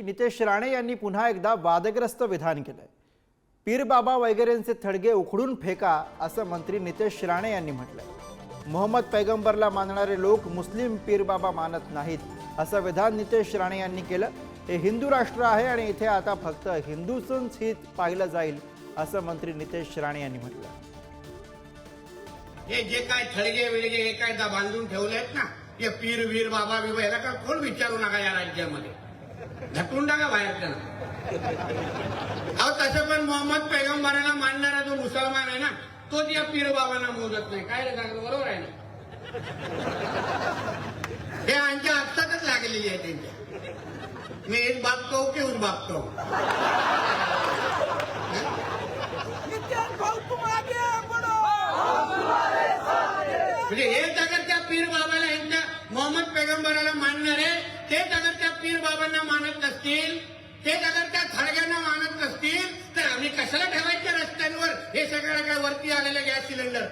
नितेश राणे यांनी पुन्हा एकदा वादग्रस्त विधान केलंय। पीर बाबा वगैरेंचे थडगे उखडून फेका असं मंत्री नितेश राणे यांनी म्हटलंय। मोहम्मद पैगंबरला मानणारे लोक मुस्लिम पीर बाबा मानत नाहीत असं विधान नितेश राणे यांनी केलं। हे हिंदू राष्ट्र आहे आणि इथे आता फक्त हिंदूंचंच हित पाहिलं जाईल असं मंत्री नितेश राणे यांनी म्हटलं। हे जे काय थडगे विडगे हे काय बांधून ठेवलेत ना, हे पीर वीर बाबा बिबा याला का कोण विचारू नका या राज्यामध्ये, ढकलून टाका बाहेर त्यांना। अहो तसं पण मोहम्मद पैगंबराला मानणारा जो मुसलमान आहे ना, तोच या पीर बाबांना मोजत नाही। काय रे सांगतो, बरोबर आहे ना? हे आमच्या हातातच लागलेली आहे त्यांच्या। मैं इस बात को कि उस बात को म्हणजे हेच अगर त्या पीर बाबाला यांच्या मोहम्मद पैगंबराला मानणारे तेच अगर त्या पीर बाबांना मानत नसतील, तेच अगर त्या थडग्यांना मानत नसतील, तर आम्ही कशाला ठेवायच्या रस्त्यांवर हे सगळं काय वरती आलेलं गॅस सिलेंडर।